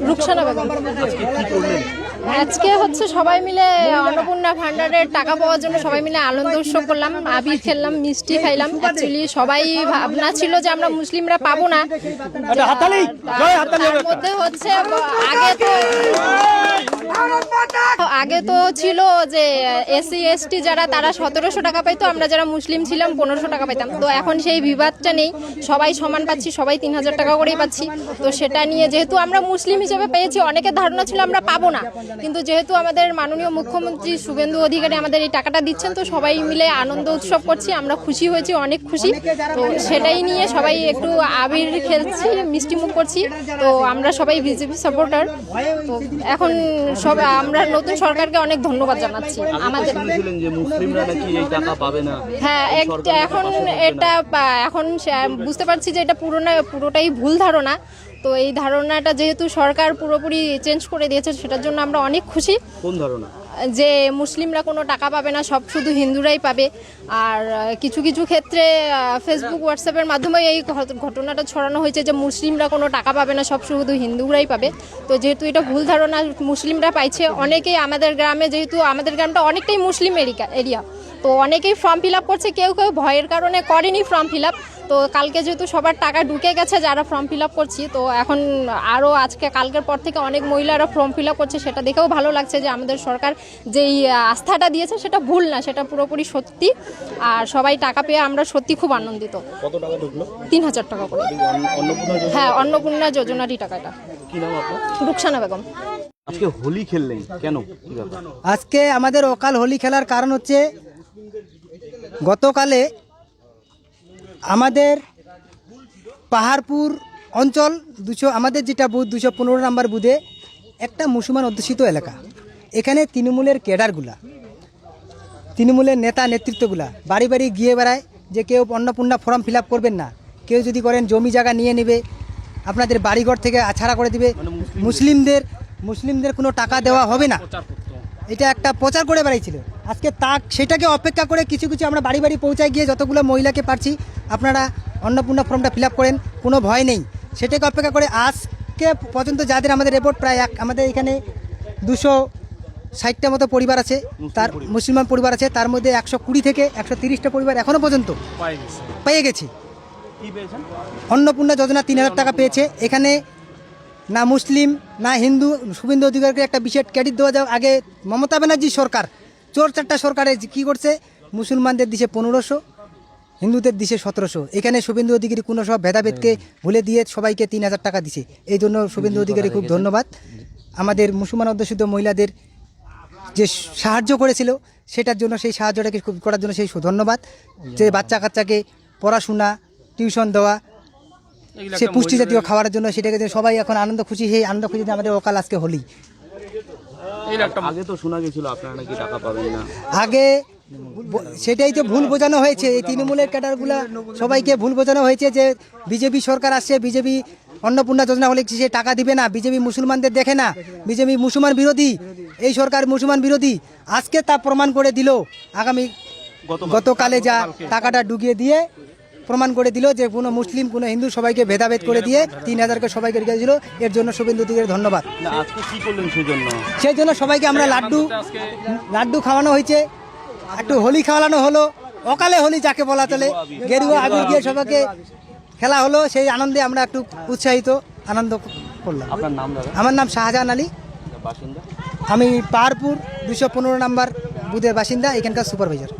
রুকসানা বেগম। আজকে হচ্ছে সবাই মিলে অন্নপূর্ণা ভান্ডারের টাকা পাওয়ার জন্য সবাই মিলে আনন্দ উৎসব করলাম, আবির খেললাম, মিষ্টি খাইলাম। অ্যাকচুয়ালি সবাই ভাবনা ছিল যে আমরা মুসলিমরা পাবো না, তার মধ্যে হচ্ছে আগে তো ছিল যে এসসি এসটি যারা তারা 1700 টাকা পাইতো, আমরা যারা মুসলিম ছিলাম 1500 টাকা পাইতাম। তো এখন সেই বিবাদটা নেই, সবাই সমান পাচ্ছি, সবাই 3000 টাকা করেই পাচ্ছি। তো সেটা নিয়ে যেহেতু আমরা মুসলিম হিসেবে পেয়েছি, অনেকের ধারণা ছিল আমরা পাবো না, কিন্তু যেহেতু আমাদের মাননীয় মুখ্যমন্ত্রী শুভেন্দু অধিকারী আমাদের এই টাকাটা দিচ্ছেন, তো সবাই মিলে আনন্দ উৎসব করছি, আমরা খুশি হয়েছি, অনেক খুশি। তো সেটাই নিয়ে সবাই একটু আবির খেলছি, মিষ্টি মুখ করছি। তো আমরা সবাই বিজেপি সাপোর্টার। তো এখন সব আমরা নতুন সরকারকে অনেক ধন্যবাদ জানাচ্ছি। আমাদের হ্যাঁ এখন এখন বুঝতে পারছি যে এটা পুরোটাই ভুল ধারণা। তো এই ধারণাটা যেহেতু সরকার পুরোপুরি চেঞ্জ করে দিয়েছে, সেটার জন্য আমরা অনেক খুশি। কোন ধারণা? যে মুসলিমরা কোনো টাকা পাবে না, সব শুধু হিন্দুরাই পাবে। আর কিছু কিছু ক্ষেত্রে ফেসবুক হোয়াটসঅ্যাপের মাধ্যমে এই ঘটনাটা ছড়ানো হয়েছে যে মুসলিমরা কোনো টাকা পাবে না, সব শুধু হিন্দুরাই পাবে। তো যেহেতু এটা ভুল ধারণা, মুসলিমরা পাইছে। অনেকেই আমাদের গ্রামে, যেহেতু আমাদের গ্রামটা অনেকটাই মুসলিম এরিয়া, তো অনেকেই ফর্ম ফিল আপ করছে, কেউ কেউ ভয়ের কারণে করেনি ফর্ম ফিল আপ। তো কালকে যেহেতু সবার টাকা ঢুকে গেছে যারা ফর্ম ফিল আপ করছি, তো এখন আরও কালকের পর থেকে অনেক মহিলারা ফর্ম ফিল আপ করছে। সেটা দেখেও ভালো লাগছে যে আমাদের সরকার যেই আস্থাটা দিয়েছে সেটা ভুল না, সেটা পুরোপুরি সত্যি। আর সবাই টাকা পেয়ে আমরা সত্যি খুব আনন্দিত। কত টাকা ঢুকলো? 3000 টাকা করে। হ্যাঁ, অন্নপূর্ণা যোজনারই টাকাটা। কি নাম আপনার? রুকসানা বেগম। আজকে হোলি খেললেন কেন? কি ব্যাপার? আজকে আমাদের অকাল হোলি খেলার কারণ হচ্ছে গতকালে আমাদের পাহাড়পুর অঞ্চল আমাদের যেটা বুথ 215 নম্বর বুথে একটা মুসলমান অধ্যুষিত এলাকা। এখানে তৃণমূলের ক্যাডারগুলা, তৃণমূলের নেতা নেতৃত্বগুলা বাড়ি বাড়ি গিয়ে বেড়ায় যে কেউ অন্নপূর্ণা ফর্ম ফিল আপ করবেন না, কেউ যদি করেন জমি জায়গা নিয়ে নেবে, আপনাদের বাড়িঘর থেকে ছাড়া করে দিবে, মুসলিমদের কোনো টাকা দেওয়া হবে না, এটা একটা প্রচার করে বেড়াইছিল। আজকে সেটাকে অপেক্ষা করে কিছু কিছু আমরা বাড়ি বাড়ি পৌঁছায় গিয়ে যতগুলো মহিলাকে পারছি আপনারা অন্নপূর্ণা ফর্মটা ফিল আপ করেন, কোনো ভয় নেই, সেটাকে অপেক্ষা করে আজকে পর্যন্ত যাদের আমাদের রিপোর্ট প্রায় আমাদের এখানে 260টা মতো পরিবার আছে, তার মুসলমান পরিবার আছে, তার মধ্যে 120 থেকে 130টা পরিবার এখনও পর্যন্ত পেয়ে গেছে। অন্নপূর্ণা যোজনা 3000 টাকা পেয়েছে। এখানে না মুসলিম না হিন্দু, শুভেন্দু অধিকারীকে একটা বিশেষ ক্রেডিট দেওয়া যাক। আগে মমতা ব্যানার্জি সরকার, চোর চারটা সরকারে কী করছে, মুসলমানদের দিছে 1500, হিন্দুদের দিছে 1700। এখানে শুভেন্দু অধিকারী কোনো সব ভেদাভেদকে ভুলে দিয়ে সবাইকে 3000 টাকা দিছে। এই জন্য শুভেন্দু অধিকারী খুব ধন্যবাদ। আমাদের মুসলমান অধ্যুষিত মহিলাদের যে সাহায্য করেছিল সেটার জন্য, সেই সাহায্যটাকে করার জন্য সেই ধন্যবাদ। যে বাচ্চা কাচ্চাকে পড়াশোনা, টিউশন দেওয়া, সে পুষ্টি জাতীয় খাওয়ার জন্য, সেটাকে সবাই এখন আনন্দ খুশি। সেই আনন্দ খুশিতে আমাদের অকাল আজকে হোলি। আগে তো শোনা গেছিল আপনারা নাকি টাকা পাবেন না, আগে সেটাই তো ভুল বোঝানো হয়েছে। এই তৃণমূলের ক্যাডারগুলা সবাইকে ভুল বোঝানো হয়েছে যে বিজেপি সরকার আসছে, বিজেপি অন্নপূর্ণা যোজনা হলে সে টাকা দিবে না, বিজেপি মুসলমানদের দেখে না, বিজেপি মুসলমান বিরোধী, এই সরকার মুসলমান বিরোধী। আজকে তা প্রমাণ করে দিল। গতকালে যা টাকাটা ঢুকিয়ে দিয়ে প্রমাণ করে দিল যে কোনো মুসলিম কোনো হিন্দু সবাইকে ভেদাভেদ করে দিয়ে 3000কে সবাইকে রেখে দিল। এর জন্য শুভেন্দু অধিকারীর ধন্যবাদ। সেই জন্য সবাইকে আমরা লাড্ডু খাওয়ানো হয়েছে, একটু হোলি খাওয়ানো হলো, অকালে হোলি যাকে বলা চলে, গেরুয়া আবির দিয়ে সবাইকে খেলা হলো। সেই আনন্দে আমরা একটু উৎসাহিত আনন্দ করলাম। আপনার নাম? আমার নাম শাহজাহান আলী, বাসিন্দা? আমি পাহাড়পুর 215 নম্বর বুথের বাসিন্দা, এখানকার সুপারভাইজার।